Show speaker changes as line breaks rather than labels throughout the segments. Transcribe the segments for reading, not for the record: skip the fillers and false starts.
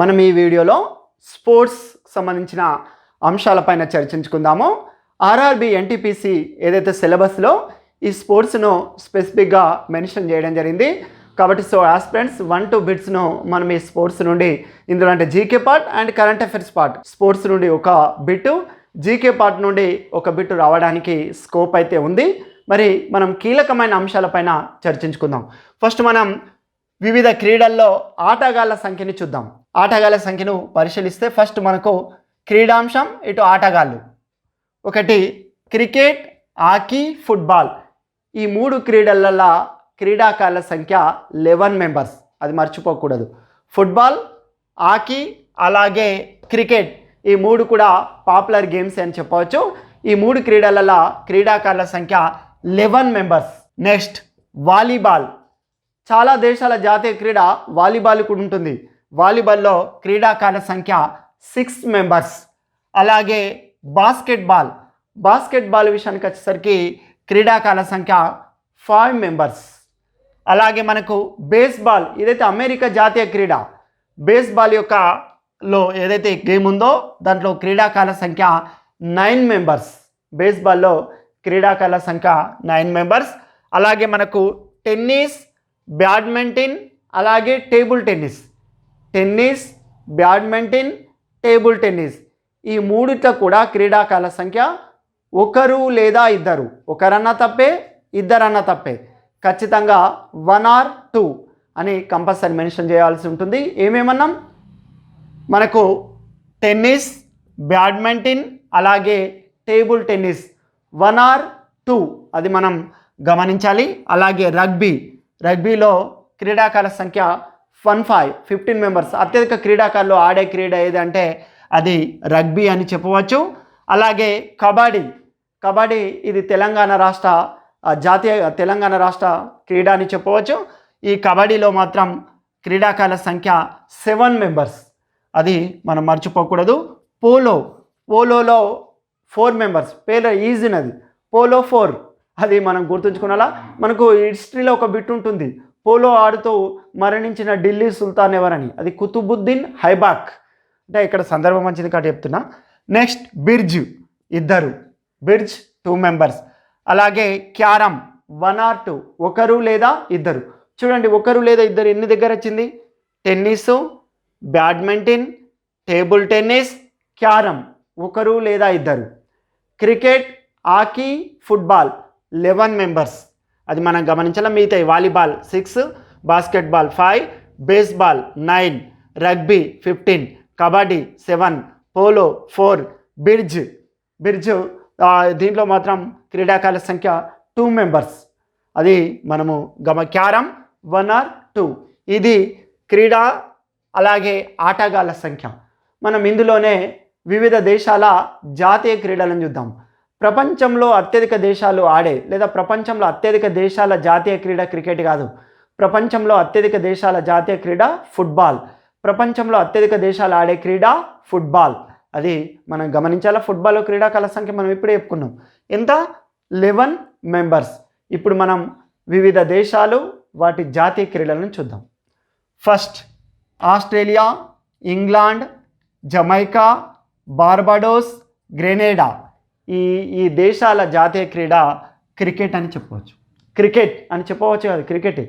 మనం ఈ వీడియోలో స్పోర్ట్స్ సంబంధించిన అంశాలపైన చర్చించుకుందాము. ఆర్ఆర్బి ఎన్టీపీసీ ఏదైతే సిలబస్లో ఈ స్పోర్ట్స్ను స్పెసిఫిక్గా మెన్షన్ చేయడం జరిగింది. కాబట్టి ఆస్పిరెంట్స్ 1-2 బిట్స్ను మనం ఈ స్పోర్ట్స్ నుండి ఇందులో అంటే GK part and current affairs part, sports నుండి ఒక బిట్, జీకే పార్ట్ నుండి ఒక బిట్ రావడానికి స్కోప్ అయితే ఉంది. మరి మనం కీలకమైన అంశాలపైన చర్చించుకుందాం. ఫస్ట్ మనం వివిధ క్రీడల్లో ఆటగాళ్ల సంఖ్యని చూద్దాం. ఆటగాళ్ల సంఖ్యను పరిశీలిస్తే ఫస్ట్ మనకు క్రీడాంశం, ఇటు ఆటగాళ్ళు. ఒకటి క్రికెట్, హాకీ, ఫుట్బాల్. ఈ 3 క్రీడలలో క్రీడాకారుల సంఖ్య 11 మెంబర్స్, అది మర్చిపోకూడదు. ఫుట్బాల్, హాకీ అలాగే క్రికెట్, ఈ 3 కూడా పాపులర్ గేమ్స్ అని చెప్పవచ్చు. ఈ 3 క్రీడలలో క్రీడాకారుల సంఖ్య 11 మెంబర్స్. Next volleyball. చాలా దేశాల జాతీయ క్రీడ వాలీబాల్ కూడా ఉంటుంది. వాలీబాల్లో క్రీడాకారుల సంఖ్య 6 మెంబర్స్. అలాగే బాస్కెట్బాల్ విషయానికి వచ్చేసరికి క్రీడాకారుల సంఖ్య 5 మెంబర్స్. అలాగే మనకు బేస్బాల్, ఇదైతే అమెరికా జాతీయ క్రీడ. బేస్బాల్ లో ఏదైతే గేమ్ ఉందో దాంట్లో క్రీడాకారుల సంఖ్య 9 మెంబర్స్. బేస్బాల్లో క్రీడాకారుల సంఖ్య 9 మెంబర్స్. అలాగే మనకు టెన్నిస్, బ్యాడ్మింటన్ అలాగే టేబుల్ టెన్నిస్. ఈ 3 కూడా క్రీడాకారుల సంఖ్య ఒకరు లేదా ఇద్దరు. ఒకరన్నా తప్పే, ఇద్దరన్నా తప్పే. ఖచ్చితంగా 1 or 2 అని కంపల్సరీ మెన్షన్ చేయాల్సి ఉంటుంది. ఏమేమన్నాం? మనకు టెన్నిస్, బ్యాడ్మింటన్ అలాగే టేబుల్ టెన్నిస్ 1 or 2 అది మనం గమనించాలి. అలాగే రగ్బీలో క్రీడాకారుల సంఖ్య 15 మెంబర్స్. అత్యధిక క్రీడాకారులు ఆడే క్రీడ ఏదంటే అది రగ్బీ అని చెప్పవచ్చు. అలాగే కబడ్డీ ఇది తెలంగాణ రాష్ట్ర క్రీడ అని చెప్పవచ్చు. ఈ కబడ్డీలో మాత్రం క్రీడాకారుల సంఖ్య 7 మెంబర్స్, అది మనం మర్చిపోకూడదు. పోలోలో 4 మెంబర్స్. పేరు ఈజీనది, పోలో 4, అది మనం గుర్తుంచుకునేలా. మనకు హిస్టరీలో ఒక బిట్ ఉంటుంది, పోలో ఆడుతూ మరణించిన ఢిల్లీ సుల్తాన్ ఎవరని, అది కుతుబుద్దీన్ ఐబాక్. అంటే ఇక్కడ సందర్భం మంచిది కాబట్టి చెప్తున్నా. Next bridge 2 members. అలాగే క్యారమ్ 1 or 2, ఒకరు లేదా ఇద్దరు. చూడండి, ఒకరు లేదా ఇద్దరు ఎన్ని దగ్గర వచ్చింది? Tennis, badminton, table tennis, carrom ఒకరు లేదా ఇద్దరు. క్రికెట్, హాకీ, ఫుట్బాల్ 11 మెంబర్స్, అది మనం గమనించాలి. మిగతా volleyball 6, basketball 5, baseball 9, rugby 15, kabaddi 7, polo 4, బిర్జ్ దీంట్లో మాత్రం క్రీడాకారుల సంఖ్య 2 మెంబర్స్, అది మనము క్యారమ్ 1 or 2. ఇది క్రీడా అలాగే ఆటగాళ్ళ సంఖ్య. మనం ఇందులోనే వివిధ దేశాల జాతీయ క్రీడలను చూద్దాం. ప్రపంచంలో అత్యధిక దేశాలు ఆడే లేదా ప్రపంచంలో అత్యధిక దేశాల జాతీయ క్రీడ క్రికెట్ కాదు. ప్రపంచంలో అత్యధిక దేశాల జాతీయ క్రీడ ఫుట్బాల్. ప్రపంచంలో అత్యధిక దేశాలు ఆడే క్రీడ ఫుట్బాల్, అది మనం గమనించాలా. ఫుట్బాల్ క్రీడాకారుల సంఖ్య మనం ఇప్పుడే చెప్పుకున్నాం, ఎంత? 11 మెంబర్స్. ఇప్పుడు మనం వివిధ దేశాలు వాటి జాతీయ క్రీడలను చూద్దాం. First Australia, England, Jamaica, Barbados, Grenada. ఈ దేశాల జాతీయ క్రీడ క్రికెట్ అని చెప్పవచ్చు. కాదు, క్రికెటే.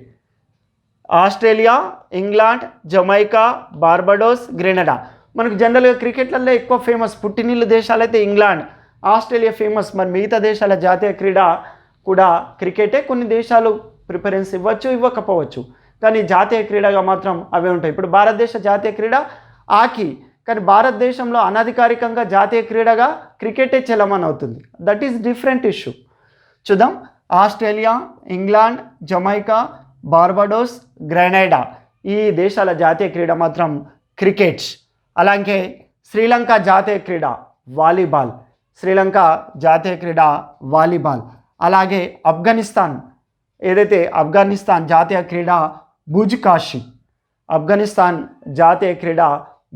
Australia, England, Jamaica, Barbados, Grenada. మనకు జనరల్గా క్రికెట్లలో ఎక్కువ ఫేమస్ పుట్టినిల్లు దేశాలైతే ఇంగ్లాండ్, ఆస్ట్రేలియా ఫేమస్. మరి మిగతా దేశాల జాతీయ క్రీడ కూడా క్రికెటే. కొన్ని దేశాలు ప్రిఫరెన్స్ ఇవ్వచ్చు, ఇవ్వకపోవచ్చు, కానీ జాతీయ క్రీడగా మాత్రం అవే ఉంటాయి. ఇప్పుడు భారతదేశ జాతీయ క్రీడ హాకీ, కానీ భారతదేశంలో అనధికారికంగా జాతీయ క్రీడగా క్రికెటే చలమని అవుతుంది. That is different issue. చూద్దాం. Australia, England, Jamaica, Barbados, Grenada, ఈ దేశాల జాతీయ క్రీడ మాత్రం క్రికెట్. అలాగే శ్రీలంక జాతీయ క్రీడ వాలీబాల్. అలాగే ఆఫ్ఘనిస్తాన్ జాతీయ క్రీడ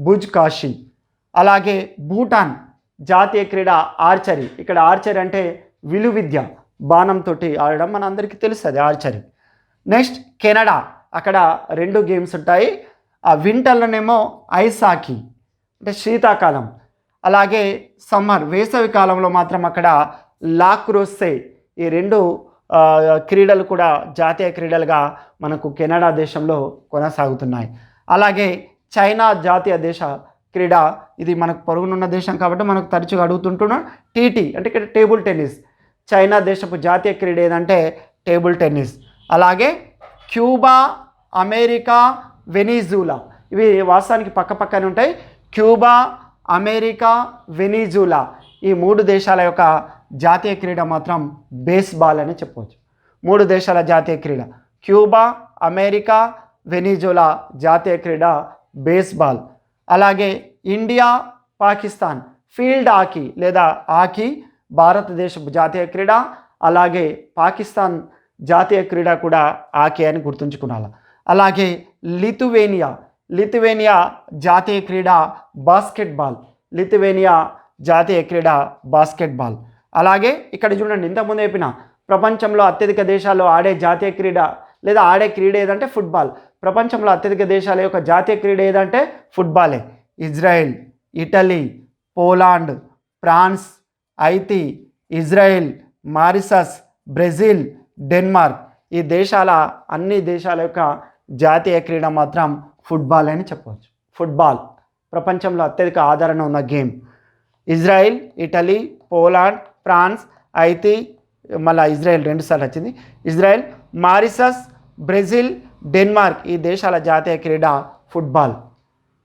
భుజ్ కాశీ. అలాగే భూటాన్ జాతీయ క్రీడ ఆర్చరీ. ఇక్కడ ఆర్చరీ అంటే విలువిద్య, బాణంతో ఆడడం మనందరికీ తెలుస్తుంది ఆర్చరీ. నెక్స్ట్ కెనడా, అక్కడ 2 గేమ్స్ ఉంటాయి. ఆ వింటర్లోనేమో ఐస్ హాకీ అంటే శీతాకాలం, అలాగే సమ్మర్ వేసవి కాలంలో మాత్రం అక్కడ లాక్రోసే ఈ రెండు క్రీడలు కూడా జాతీయ క్రీడలుగా మనకు కెనడా దేశంలో కొనసాగుతున్నాయి. అలాగే చైనా జాతీయ దేశ క్రీడ, ఇది మనకు పొరుగునున్న దేశం కాబట్టి మనకు తరచుగా అడుగుతుంటున్నాం. టీటీ అంటే ఇక్కడ టేబుల్ టెన్నిస్, చైనా దేశపు జాతీయ క్రీడ ఏదంటే టేబుల్ టెన్నిస్. అలాగే క్యూబా, అమెరికా, వెనిజులా, ఇవి వాస్తవానికి పక్క పక్కనే ఉంటాయి. క్యూబా, అమెరికా, వెనిజులా ఈ 3 దేశాల యొక్క జాతీయ క్రీడ మాత్రం బేస్బాల్ అని చెప్పవచ్చు. 3 దేశాల జాతీయ క్రీడ క్యూబా, అమెరికా, వెనిజులా జాతీయ క్రీడ బేస్బాల్. అలాగే ఇండియా, పాకిస్తాన్ ఫీల్డ్ హాకీ లేదా హాకీ భారతదేశపు జాతీయ క్రీడ, అలాగే పాకిస్తాన్ జాతీయ క్రీడ కూడా హాకీ అని గుర్తుంచుకోవాలి. అలాగే లిథువేనియా జాతీయ క్రీడ బాస్కెట్బాల్, లిథువేనియా జాతీయ క్రీడ బాస్కెట్బాల్. అలాగే ఇక్కడ చూడండి, ఇంతకుముందు చెప్పిన ప్రపంచంలో అత్యధిక దేశాల్లో ఆడే జాతీయ క్రీడ లేదా ఆడే క్రీడ ఏదంటే ఫుట్బాల్. ప్రపంచంలో అత్యధిక దేశాల యొక్క జాతీయ క్రీడ ఏదంటే ఫుట్బాలే. Israel, Italy, Poland, France, Haiti, Israel, Mauritius, Brazil, Denmark ఈ అన్ని దేశాల యొక్క జాతీయ క్రీడ మాత్రం ఫుట్బాల్ అని చెప్పవచ్చు. ఫుట్బాల్ ప్రపంచంలో అత్యధిక ఆదరణ ఉన్న game. Israel, Italy, Poland, France, Haiti, మళ్ళీ ఇజ్రాయెల్ 2 సార్లు వచ్చింది. ఇజ్రాయెల్, మారిషస్, బ్రెజిల్, డెన్మార్క్ ఈ దేశాల జాతీయ క్రీడ ఫుట్బాల్.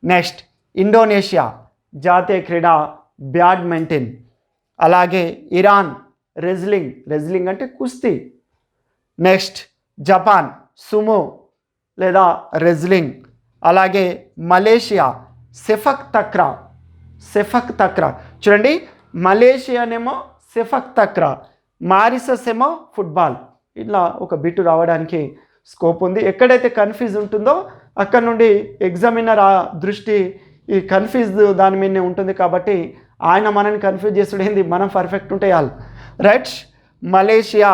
నెక్స్ట్ ఇండోనేషియా జాతీయ క్రీడ బ్యాడ్మింటన్. అలాగే ఇరాన్ రెజ్లింగ్ అంటే కుస్తీ. నెక్స్ట్ జపాన్ సుమో లేదా రెజ్లింగ్. అలాగే మలేషియా సెఫక్ తక్రా. చూడండి, మలేషియానేమో సెఫక్ తక్రా, మారిషస్ ఏమో ఫుట్బాల్. ఇట్లా ఒక బిట్టు రావడానికి స్కోప్ ఉంది. ఎక్కడైతే కన్ఫ్యూజ్ ఉంటుందో అక్కడ నుండి ఎగ్జామినర్ ఆ దృష్టి ఈ కన్ఫ్యూజ్ దాని మీదనే ఉంటుంది కాబట్టి ఆయన మనని కన్ఫ్యూజ్ చేస్తుండేది, మనం పర్ఫెక్ట్ ఉంటే చాలు. Right, Malaysia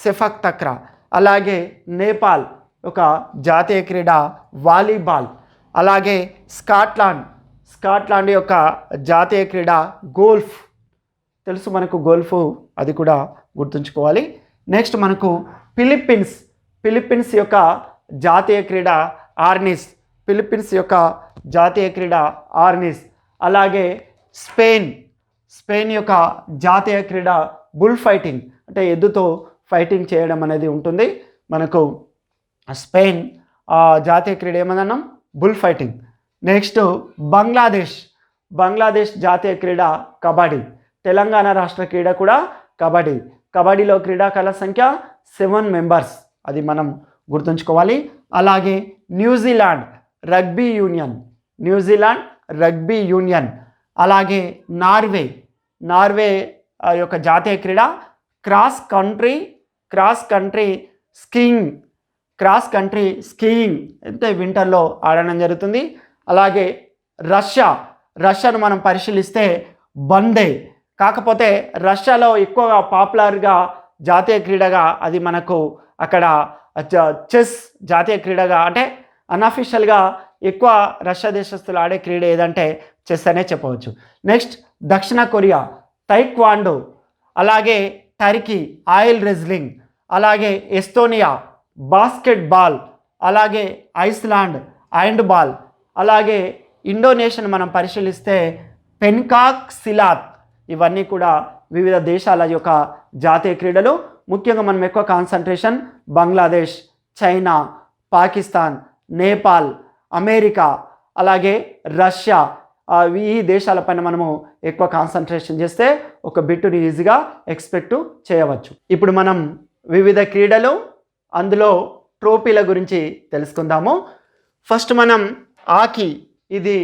sepak takraw. అలాగే నేపాల్ ఒక జాతీయ క్రీడ వాలీబాల్. అలాగే స్కాట్లాండ్ యొక్క జాతీయ క్రీడ గోల్ఫ్. తెలుసు మనకు గోల్ఫ్, అది కూడా గుర్తుంచుకోవాలి. నెక్స్ట్ మనకు ఫిలిప్పీన్స్ యొక్క జాతీయ క్రీడ ఆర్నిస్. అలాగే స్పెయిన్ యొక్క జాతీయ క్రీడ బుల్ ఫైటింగ్ అంటే ఎద్దుతో ఫైటింగ్ చేయడం అనేది ఉంటుంది. మనకు స్పెయిన్ జాతీయ క్రీడ ఏమన్నాం, బుల్ ఫైటింగ్. నెక్స్ట్ బంగ్లాదేశ్ జాతీయ క్రీడ కబడ్డీ. తెలంగాణ రాష్ట్ర క్రీడ కూడా కబడ్డీ. కబడ్డీలో క్రీడాకారుల సంఖ్య 7 మెంబర్స్, అది మనం గుర్తుంచుకోవాలి. అలాగే న్యూజిలాండ్ రగ్బీ యూనియన్. అలాగే నార్వే యొక్క జాతీయ క్రీడ క్రాస్ కంట్రీ స్కీయింగ్ అంటే వింటర్లో ఆడడం జరుగుతుంది. అలాగే రష్యాను మనం పరిశీలిస్తే బందే. కాకపోతే రష్యాలో ఎక్కువగా పాపులర్గా జాతీయ క్రీడగా అది మనకు అక్కడ చెస్ జాతీయ క్రీడగా అంటే అన్అఫీషియల్గా ఎక్కువ రష్యా దేశస్తులు ఆడే క్రీడ ఏదంటే చెస్ అనే చెప్పవచ్చు. నెక్స్ట్ దక్షిణ కొరియా తైక్వాండో. అలాగే టర్కీ ఆయిల్ రెజ్లింగ్. అలాగే ఎస్తోనియా బాస్కెట్బాల్. అలాగే ఐస్లాండ్ హ్యాండ్బాల్. అలాగే ఇండోనేషియన్ మనం పరిశీలిస్తే పెన్కాక్ సిలాత్. ఇవన్నీ కూడా వివిధ దేశాల యొక్క జాతీయ క్రీడలు. ముఖ్యంగా మనం ఎక్కువ concentration Bangladesh, China, Pakistan, Nepal, America, అలాగే రష్యా ఈ దేశాలపైన మనము ఎక్కువ కాన్సన్ట్రేషన్ చేస్తే ఒక బిట్టుని ఈజీగా ఎక్స్పెక్ట్ చేయవచ్చు. ఇప్పుడు మనం వివిధ క్రీడలు అందులో ట్రోఫీల గురించి తెలుసుకుందాము. ఫస్ట్ మనం హాకీ, ఇది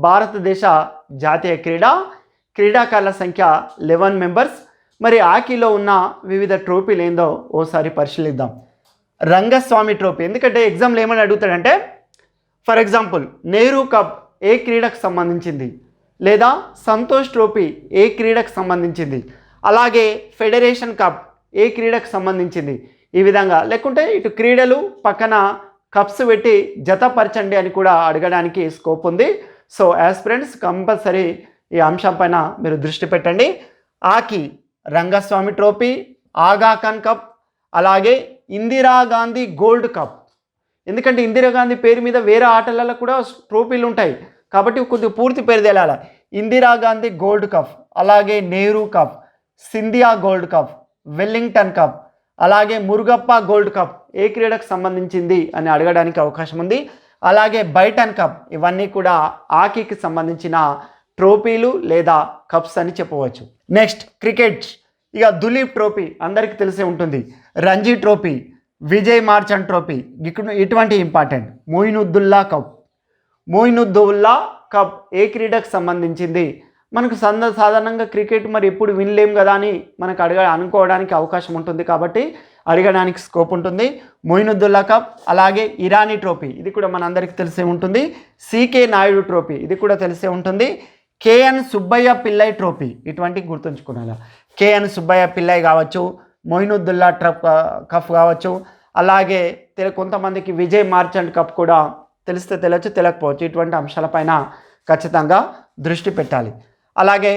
భారతదేశ జాతీయ క్రీడాకారుల సంఖ్య 11 మెంబర్స్. మరి హాకీలో ఉన్న వివిధ ట్రోఫీలు ఏందో ఓసారి పరిశీలిద్దాం. రంగస్వామి ట్రోఫీ, ఎందుకంటే ఎగ్జామ్లో ఏమని అడుగుతాడంటే ఫర్ ఎగ్జాంపుల్ నెహ్రూ కప్ ఏ క్రీడకు సంబంధించింది, లేదా సంతోష్ ట్రోఫీ ఏ క్రీడకు సంబంధించింది, అలాగే ఫెడరేషన్ కప్ ఏ క్రీడకు సంబంధించింది, ఈ విధంగా. లేకుంటే ఇటు క్రీడలు పక్కన కప్స్ పెట్టి జతపరచండి అని కూడా అడగడానికి స్కోప్ ఉంది. సో యాస్పిరెంట్స్ కంపల్సరీ ఈ అంశం పైన మీరు దృష్టి పెట్టండి. ఆకి రంగస్వామి ట్రోఫీ, ఆగాఖాన్ కప్, అలాగే ఇందిరాగాంధీ గోల్డ్ కప్. ఎందుకంటే ఇందిరాగాంధీ పేరు మీద వేరే ఆటలలో కూడా ట్రోఫీలు ఉంటాయి కాబట్టి కొద్దిగా పూర్తి పేరు తెలియాలి. ఇందిరాగాంధీ గోల్డ్ కప్, అలాగే Nehru cup, Scindia gold cup, Wellington cup, అలాగే మురుగప్ప గోల్డ్ కప్ ఏ క్రీడకు సంబంధించింది అని అడగడానికి అవకాశం ఉంది. అలాగే బైటన్ కప్, ఇవన్నీ కూడా హాకీకి సంబంధించిన ట్రోఫీలు లేదా కప్స్ అని చెప్పవచ్చు. నెక్స్ట్ క్రికెట్, ఇక దులీప్ ట్రోఫీ అందరికీ తెలిసే ఉంటుంది, రంజీ ట్రోఫీ, విజయ్ మార్చండ్ ట్రోఫీ, ఇటువంటి important. Moinuddowla cup, Moinuddowla cup ఏ క్రీడకు సంబంధించింది? మనకు సాధారణంగా క్రికెట్ మరి ఎప్పుడు వినలేం కదా అని మనకు అనుకోవడానికి అవకాశం ఉంటుంది కాబట్టి అడగడానికి స్కోప్ ఉంటుంది. మొయినుద్దౌలా కప్, అలాగే ఇరానీ ట్రోఫీ, ఇది కూడా మనందరికీ తెలిసే ఉంటుంది. సికే నాయుడు ట్రోఫీ, ఇది కూడా తెలిసే ఉంటుంది. కేఎన్ సుబ్బయ్య పిల్లై ట్రోఫీ, ఇటువంటి గుర్తుంచుకున్నాను. కేఎన్ సుబ్బయ్య పిల్లై కావచ్చు, మొయినుద్దౌలా కప్ కావచ్చు, అలాగే కొంతమందికి విజయ్ మార్చండ్ కప్ కూడా తెలిస్తే తెలియచ్చు, తెలియకపోవచ్చు. ఇటువంటి అంశాలపైన ఖచ్చితంగా దృష్టి పెట్టాలి. అలాగే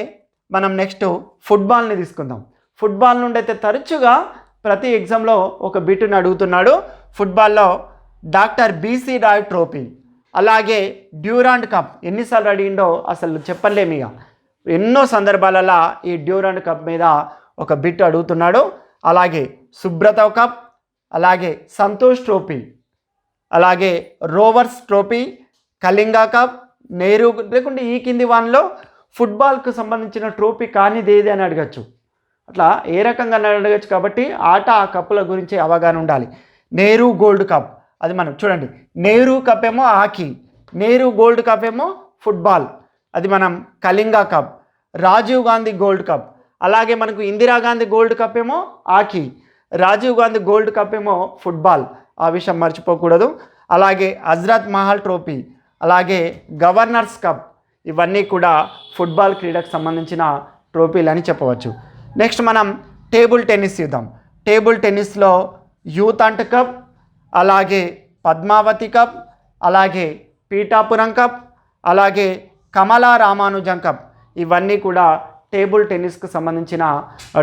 మనం నెక్స్ట్ ఫుట్బాల్ని తీసుకుందాం. ఫుట్బాల్ నుండి అయితే తరచుగా ప్రతి ఎగ్జామ్లో ఒక బిట్ని అడుగుతున్నాడు. ఫుట్బాల్లో డాక్టర్ బీసీ రాయ్ ట్రోఫీ, అలాగే డ్యూరాండ్ కప్ ఎన్నిసార్లు అడిగిండో అసలు చెప్పలేము. ఇక ఎన్నో సందర్భాలలో ఈ డ్యూరాండ్ కప్ మీద ఒక బిట్ అడుగుతున్నాడు. అలాగే సుబ్రత కప్, అలాగే సంతోష్ ట్రోఫీ, అలాగే Rovers trophy, Kalinga cup, Nehru, లేకుంటే ఈ కింది వాన్లో ఫుట్బాల్కు సంబంధించిన ట్రోఫీ కానిది ఏది అని అడగచ్చు. అట్లా ఏ రకంగా అడగచ్చు కాబట్టి ఆట ఆ కప్పుల గురించి అవగాహన ఉండాలి. నెహ్రూ గోల్డ్ కప్, అది మనం చూడండి, నెహ్రూ కప్ ఏమో హాకీ, నెహ్రూ గోల్డ్ కప్ ఏమో ఫుట్బాల్, అది మనం Kalinga cup. Rajiv Gandhi gold cup, అలాగే మనకు ఇందిరాగాంధీ గోల్డ్ కప్ ఏమో hockey, Rajiv Gandhi gold cup ఏమో ఫుట్బాల్, ఆ విషయం మర్చిపోకూడదు. అలాగే హజ్రత్ మహల్ ట్రోఫీ, అలాగే గవర్నర్స్ కప్, ఇవన్నీ కూడా ఫుట్బాల్ క్రీడకు సంబంధించిన ట్రోఫీలు అని చెప్పవచ్చు. నెక్స్ట్ మనం టేబుల్ టెన్నిస్ చూద్దాం. టేబుల్ టెన్నిస్లో యూతంట్ కప్, అలాగే పద్మావతి కప్, అలాగే పీఠాపురం కప్, అలాగే కమలా రామానుజం కప్, ఇవన్నీ కూడా టేబుల్ టెన్నిస్కు సంబంధించిన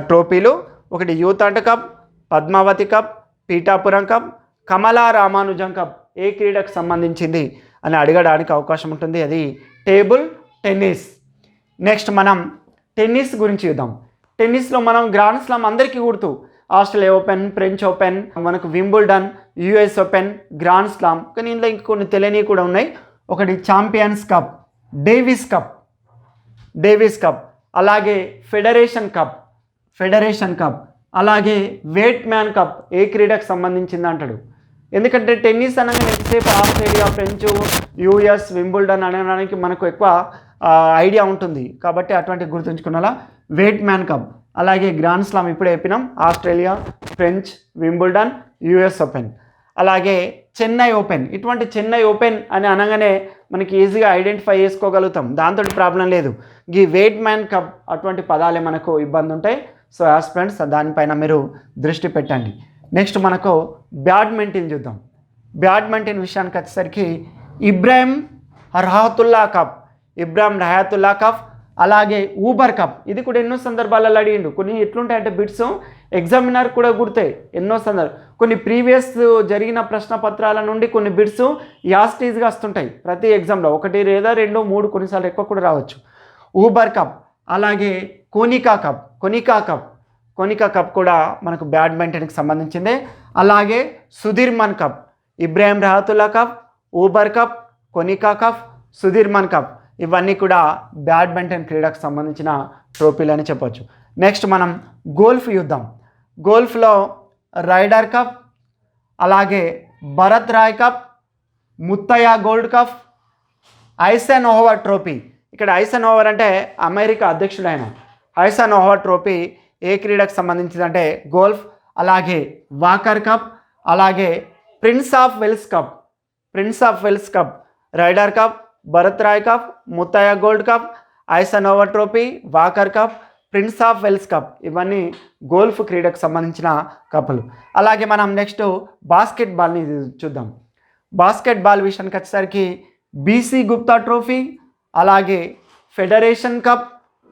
ట్రోఫీలు. ఒకటి U Thant cup, Padmavati cup, Pithapuram cup, Kamala Ramanujam cup ఏ క్రీడకు సంబంధించింది అని అడగడానికి అవకాశం ఉంటుంది. అది టేబుల్ టెన్నిస్. నెక్స్ట్ మనం టెన్నిస్ గురించి చూద్దాం. టెన్నిస్లో మనం గ్రాండ్ స్లామ్ అందరికీ గుర్తు, ఆస్ట్రేలియా ఓపెన్, ఫ్రెంచ్ ఓపెన్, మనకు Wimbledon, US open, grand slam. కానీ ఇందులో ఇంకొన్ని తెలియనివి కూడా ఉన్నాయి. ఒకటి champions cup, Davis cup, Davis cup, అలాగే ఫెడరేషన్ కప్, ఫెడరేషన్ కప్, అలాగే వెయిట్ మ్యాన్ కప్ ఏ క్రీడకు సంబంధించింది అంటాడు. ఎందుకంటే టెన్నిస్ అనగా ఎంతసేపు ఆస్ట్రేలియా, ఫ్రెంచ్, యూఎస్, వింబుల్డన్ అనడానికి మనకు ఎక్కువ ఐడియా ఉంటుంది కాబట్టి అటువంటి గుర్తుంచుకున్నలా. వెయిట్ మ్యాన్ కప్, అలాగే గ్రాండ్ స్లామ్ ఇప్పుడే చెప్పినాం, Australia, French, Wimbledon, US open, అలాగే చెన్నై ఓపెన్. ఇటువంటి చెన్నై ఓపెన్ అని అనగానే మనకి ఈజీగా ఐడెంటిఫై చేసుకోగలుగుతాం, దాంతో ప్రాబ్లం లేదు. ఈ వెయిట్ మ్యాన్ కప్ అటువంటి పదాలే మనకు ఇబ్బంది ఉంటాయి. సో యాస్పిరెంట్స్ దానిపైన మీరు దృష్టి పెట్టండి. నెక్స్ట్ మనకు బ్యాడ్మింటన్ చూద్దాం. బ్యాడ్మింటన్ విషయానికి వచ్చేసరికి ఇబ్రాహిం రహతుల్లా కప్, ఇబ్రాహిం రహతుల్లా కప్, అలాగే ఊబర్ కప్, ఇది కూడా ఎన్నో సందర్భాలలో అడిగిండు. కొన్ని ఎట్లుంటాయంటే బిట్స్ ఎగ్జామినర్ కూడా గుర్తాయి ఎన్నో కొన్ని ప్రీవియస్ జరిగిన ప్రశ్న పత్రాల నుండి కొన్ని బిట్స్ యాస్టీజ్గా వస్తుంటాయి ప్రతి ఎగ్జామ్లో, 1 లేదా 2 3 కొన్నిసార్లు ఎక్కువ కూడా రావచ్చు. ఊబర్ కప్, అలాగే కోనికా కప్, కోనికా కప్ కూడా మనకు బ్యాడ్మింటన్కి సంబంధించిందే. అలాగే Sudirman cup, Ibrahim Rahimtoola cup, Uber cup, Konica cup, Sudirman cup, ఇవన్నీ కూడా బ్యాడ్మింటన్ క్రీడకు సంబంధించిన ట్రోఫీలు అని చెప్పవచ్చు. నెక్స్ట్ మనం గోల్ఫ్ చూద్దాం. గోల్ఫ్లో రైడర్ కప్, అలాగే Bharat Roy cup, Muthiah gold cup, Eisenhower trophy. ఇక్కడ ఐసెన్హోవర్ అంటే అమెరికా అధ్యక్షుడు ఆయన. ఐసెన్హోవర్ ట్రోఫీ ఏ క్రీడకు సంబంధించిందంటే గోల్ఫ్. అలాగే వాకర్ కప్, అలాగే Prince of Wales cup, Ryder cup, Bharat Roy cup, Muthiah gold cup, Eisenhower trophy, Walker cup, Prince of Wales cup, ఇవన్నీ గోల్ఫ్ క్రీడకు సంబంధించిన కప్పులు. అలాగే మనం నెక్స్ట్ బాస్కెట్బాల్ని చూద్దాం. బాస్కెట్బాల్ విషయానికి వచ్చేసరికి బీసీ గుప్తా ట్రోఫీ, అలాగే federation cup,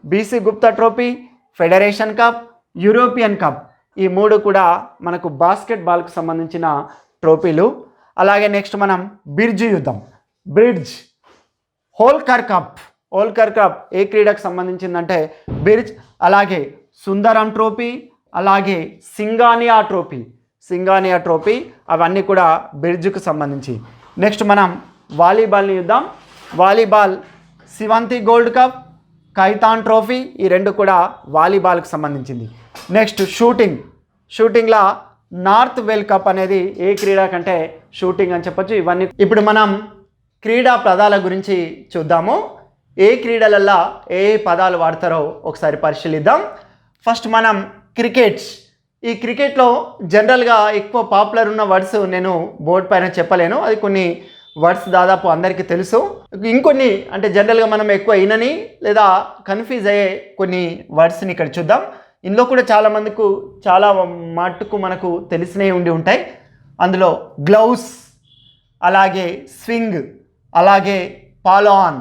BC Gupta trophy, federation cup, European cup, ఈ 3 కూడా మనకు బాస్కెట్బాల్కు సంబంధించిన ట్రోఫీలు. అలాగే నెక్స్ట్ మనం బ్రిడ్జ్ యుద్ధం, బ్రిడ్జ్, హోల్కర్ కప్ ఏ క్రీడకు సంబంధించిందంటే బ్రిడ్జ్. అలాగే సుందరం ట్రోఫీ, అలాగే సింగానియా ట్రోఫీ, అవన్నీ కూడా బ్రిడ్జ్కు సంబంధించి. నెక్స్ట్ మనం వాలీబాల్ని చూద్దాం. Volleyball Shivanthi gold cup, Khaitan trophy, ఈ 2 కూడా వాలీబాల్కి సంబంధించింది. నెక్స్ట్ షూటింగ్లో నార్త్ వెల్ కప్ అనేది ఏ క్రీడా కంటే షూటింగ్ అని చెప్పొచ్చు. ఇవన్నీ ఇప్పుడు మనం క్రీడా పదాల గురించి చూద్దాము. ఏ క్రీడలల్లో ఏ పదాలు వాడతారో ఒకసారి పరిశీలిద్దాం. ఫస్ట్ మనం ఈ క్రికెట్లో జనరల్గా ఎక్కువ పాపులర్ ఉన్న వర్డ్స్ నేను బోర్డు పైన చెప్పలేను, అది కొన్ని వర్డ్స్ దాదాపు అందరికీ తెలుసు. ఇంకొన్ని అంటే జనరల్గా మనం ఎక్కువ వినని లేదా కన్ఫ్యూజ్ అయ్యే కొన్ని వర్డ్స్ని ఇక్కడ చూద్దాం. ఇందులో కూడా చాలా మట్టుకు మనకు తెలిసినవి ఉంటాయి. అందులో గ్లౌస్, అలాగే స్వింగ్, అలాగే పాలాన్,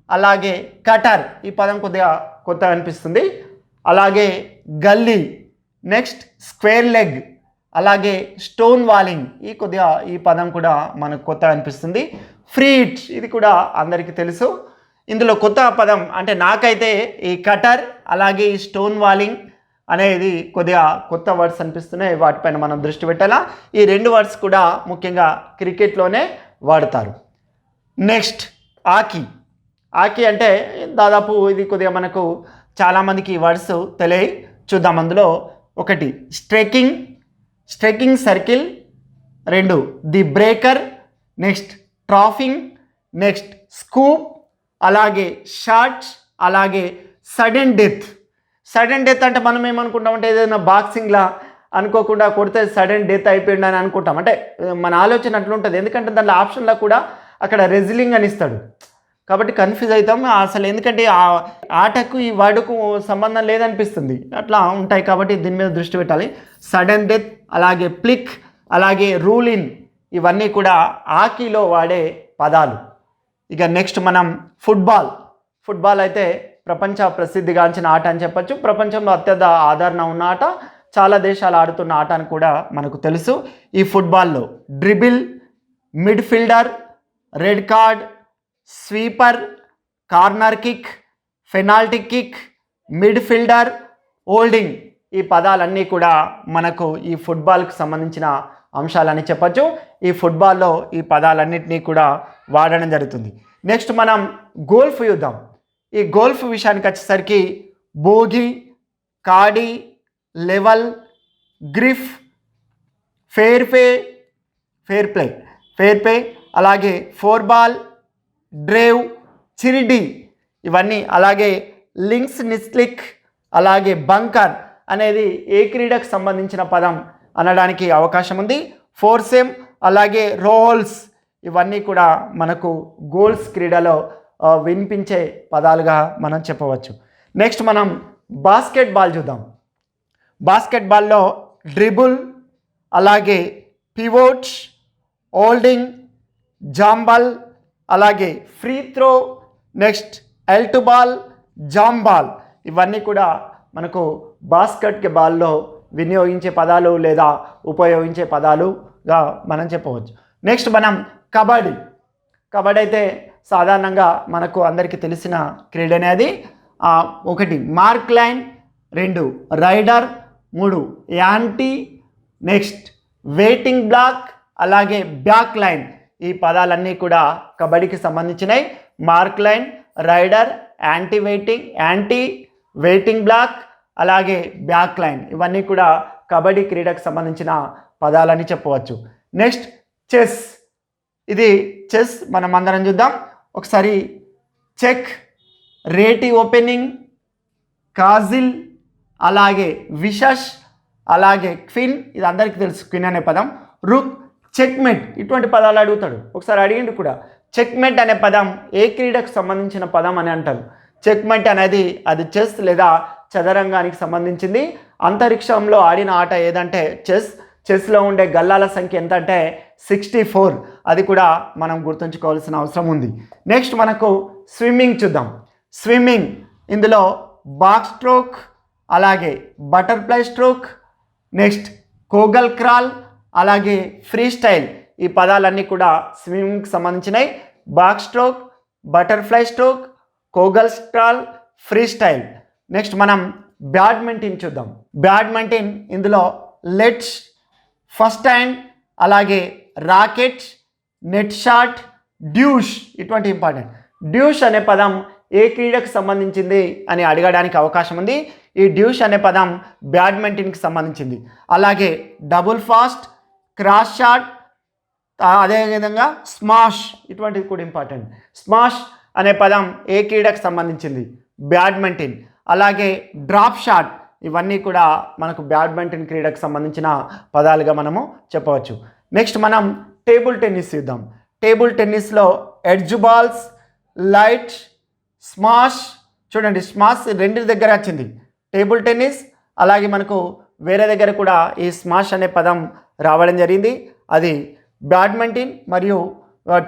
అలాగే కటర్, ఈ పదం కొద్దిగా కొత్తగా అనిపిస్తుంది. అలాగే గల్లీ, నెక్స్ట్ స్క్వేర్ లెగ్, అలాగే స్టోన్ వాలింగ్, ఈ పదం కూడా మనకు కొత్తగా అనిపిస్తుంది. ఫ్రీ హిట్, ఇది కూడా అందరికీ తెలుసు. ఇందులో కొత్త పదం అంటే నాకైతే ఈ కటర్ అలాగే ఈ స్టోన్ వాలింగ్ అనేది కొద్దిగా కొత్త వర్డ్స్ అనిపిస్తున్నాయి, వాటిపైన మనం దృష్టి పెట్టాలా. ఈ 2 వర్డ్స్ కూడా ముఖ్యంగా క్రికెట్లోనే వాడతారు. నెక్స్ట్ ఆకీ అంటే దాదాపు ఇది కొద్దిగా మనకు చాలామందికి వర్డ్స్ తెలియ చూద్దాం. అందులో ఒకటి striking circle, 2 the breaker, next trapping, next scoop, అలాగే షాట్స్, అలాగే సడన్ డెత్ అంటే మనం ఏమనుకుంటామంటే ఏదైనా బాక్సింగ్లా అనుకోకుండా కొడితే సడన్ డెత్ అయిపోయింది అని అనుకుంటాం. అంటే మన ఆలోచన అట్లుంటుంది, ఎందుకంటే దాంట్లో ఆప్షన్లో కూడా అక్కడ రెజ్లింగ్ అని ఇస్తాడు కాబట్టి కన్ఫ్యూజ్ అవుతాం అసలు, ఎందుకంటే ఆ ఆటకు ఈ వర్డ్కు సంబంధం లేదనిపిస్తుంది, అట్లా ఉంటాయి. కాబట్టి దీని మీద దృష్టి పెట్టాలి. సడన్ డెత్, అలాగే ప్లిక్, అలాగే రూల్ ఇన్, ఇవన్నీ కూడా హాకీలో వాడే పదాలు. ఇక నెక్స్ట్ మనం ఫుట్బాల్ అయితే ప్రపంచ ప్రసిద్ధిగాంచిన ఆట అని చెప్పచ్చు. ప్రపంచంలో అత్యంత ఆదరణ ఉన్న ఆట, చాలా దేశాలు ఆడుతున్న ఆట అని కూడా మనకు తెలుసు. ఈ ఫుట్బాల్లో dribble, midfielder, red card, sweeper, corner kick, penalty kick, midfielder, holding, ఈ పదాలన్నీ కూడా మనకు ఈ ఫుట్బాల్కి సంబంధించిన అంశాలని చెప్పచ్చు. ఈ ఫుట్బాల్లో ఈ పదాలన్నింటినీ కూడా వాడడం జరుగుతుంది. నెక్స్ట్ మనం గోల్ఫ్ చూద్దాం. ఈ గోల్ఫ్ విషయానికి వచ్చేసరికి బోగి, కాడి, లెవెల్, గ్రిఫ్, ఫెయిర్ ప్లే, అలాగే 4 బాల్, డ్రైవ్, చిరిడి, ఇవన్నీ, అలాగే లింక్స్ నిస్లిక్, అలాగే బంకర్ అనేది ఏ క్రీడకు సంబంధించిన పదం అనడానికి అవకాశం ఉంది. ఫోర్సెమ్, అలాగే రోల్స్, ఇవన్నీ కూడా మనకు గోల్స్ క్రీడలో వినిపించే పదాలుగా మనం చెప్పవచ్చు. నెక్స్ట్ మనం బాస్కెట్బాల్ చూద్దాం. బాస్కెట్బాల్లో డ్రిబుల్, అలాగే పివోట్స్, హోల్డింగ్, జాంబల్, అలాగే ఫ్రీ త్రో, నెక్స్ట్ ఎల్టు బాల్, జాంబాల్, ఇవన్నీ కూడా మనకు బాస్కెట్బాల్లో వినియోగించే పదాలు లేదా ఉపయోగించే పదాలుగా మనం చెప్పవచ్చు. నెక్స్ట్ మనం కబడ్డీ అయితే సాధారణంగా మనకు అందరికీ తెలిసిన క్రీడ అనేది. 1 mark line, 2 raider, 3 anti, next waiting block, అలాగే బ్యాక్ లైన్, ఈ పదాలన్నీ కూడా కబడ్డీకి సంబంధించినవి. Mark line, raider, anti waiting block, అలాగే బ్యాక్ లైన్, ఇవన్నీ కూడా కబడ్డీ క్రీడకు సంబంధించిన పదాలని చెప్పవచ్చు. నెక్స్ట్ చెస్ మనం అందరం చూద్దాం ఒకసారి. చెక్, రేటి ఓపెనింగ్, కాజిల్, అలాగే విషష్, అలాగే క్విన్, ఇది అందరికీ తెలుసు క్విన్ అనే పదం. రుక్, చెక్మెట్, ఇటువంటి పదాలు అడుగుతాడు. ఒకసారి అడిగిండు కూడా. చెక్మెట్ అనే పదం ఏ క్రీడకు సంబంధించిన పదం అని అంటారు. చెక్మెట్ అనేది అది చెస్ లేదా చదరంగానికి సంబంధించింది. అంతరిక్షంలో ఆడిన ఆట ఏదంటే చెస్లో ఉండే గల్లాల సంఖ్య ఎంత అంటే 64. అది కూడా మనం గుర్తుంచుకోవాల్సిన అవసరం ఉంది. నెక్స్ట్ మనకు స్విమ్మింగ్ చూద్దాం. స్విమ్మింగ్ ఇందులో బాక్స్ స్ట్రోక్, అలాగే బటర్ఫ్లై స్ట్రోక్, నెక్స్ట్ కోగల్ క్రాల్, అలాగే ఫ్రీ స్టైల్, ఈ పదాలన్నీ కూడా స్విమ్మింగ్కి సంబంధించినవి. బాక్స్ స్ట్రోక్, బటర్ఫ్లై స్ట్రోక్, కోగల్ క్రాల్, ఫ్రీ స్టైల్. నెక్స్ట్ మనం బ్యాడ్మింటన్ చూద్దాం. బ్యాడ్మింటన్ ఇందులో లెట్స్, ఫస్ట్ హ్యాండ్, అలాగే రాకెట్, నెట్ షాట్, డ్యూష్, ఇటువంటి ఇంపార్టెంట్. డ్యూష్ అనే పదం ఏ క్రీడకు సంబంధించింది అని అడగడానికి అవకాశం ఉంది. ఈ డ్యూష్ అనే పదం బ్యాడ్మింటన్కి సంబంధించింది. అలాగే డబుల్ ఫాస్ట్, క్రాస్ షాట్, అదేవిధంగా స్మాష్, ఇటువంటిది కూడా ఇంపార్టెంట్. స్మాష్ అనే పదం ఏ క్రీడకు సంబంధించింది? బ్యాడ్మింటన్. అలాగే డ్రాప్ షాట్, ఇవన్నీ కూడా మనకు బ్యాడ్మింటన్ క్రీడకు సంబంధించిన పదాలుగా మనము చెప్పవచ్చు. నెక్స్ట్ మనం టేబుల్ టెన్నిస్ చూద్దాం. టేబుల్ టెన్నిస్లో ఎడ్జ్ బాల్స్, లైట్, స్మాష్, చూడండి స్మాష్ రెండు దగ్గర వచ్చింది టేబుల్ టెన్నిస్. అలాగే మనకు వేరే దగ్గర కూడా ఈ స్మాష్ అనే పదం రావడం జరిగింది. అది బ్యాడ్మింటన్ మరియు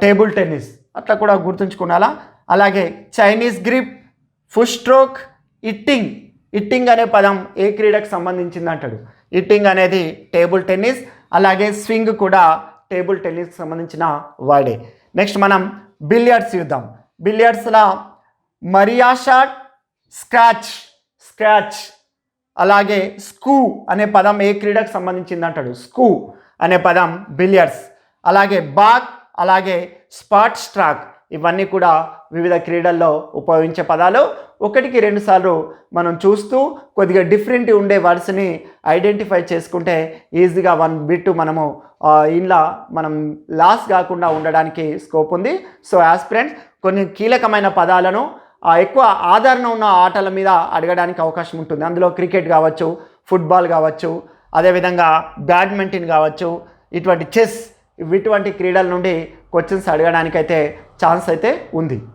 టేబుల్ టెన్నిస్, అట్లా కూడా గుర్తుంచుకోవాలా. అలాగే చైనీస్ గ్రిప్, ఫుట్ స్ట్రోక్, ఇట్టింగ్, ఇట్టింగ్ అనే పదం ఏ క్రీడకు సంబంధించింది అంటాడు. ఇట్టింగ్ అనేది టేబుల్ టెన్నిస్. అలాగే స్వింగ్ కూడా టేబుల్ టెన్నిస్కి సంబంధించిన వర్డే. నెక్స్ట్ మనం బిలియర్డ్స్ చూద్దాం. బిలియర్డ్స్లో మరియా షాట్, స్క్రాచ్, స్క్రాచ్, అలాగే స్కూ అనే పదం ఏ క్రీడకు సంబంధించింది అంటాడు. స్కూ అనే పదం బిలియర్డ్స్. అలాగే బాక్, అలాగే స్పాట్ స్ట్రాక్, ఇవన్నీ కూడా వివిధ క్రీడల్లో ఉపయోగించే పదాలు. 1-2 సార్లు మనం చూస్తూ కొద్దిగా డిఫరెంట్ ఉండే వర్డ్స్ని ఐడెంటిఫై చేసుకుంటే ఈజీగా 1 బిట్ మనము ఇలా మనం లాస్ కాకుండా ఉండడానికి స్కోప్ ఉంది. సో యాస్పిరెంట్స్ కొన్ని కీలకమైన పదాలను ఎక్కువ ఆదరణ ఉన్న ఆటల మీద అడగడానికి అవకాశం ఉంటుంది. అందులో క్రికెట్ కావచ్చు, ఫుట్బాల్ కావచ్చు, అదేవిధంగా బ్యాడ్మింటన్ కావచ్చు, ఇటువంటి చెస్, ఇటువంటి క్రీడల నుండి క్వశ్చన్స్ అడగడానికైతే ఛాన్స్ అయితే ఉంది.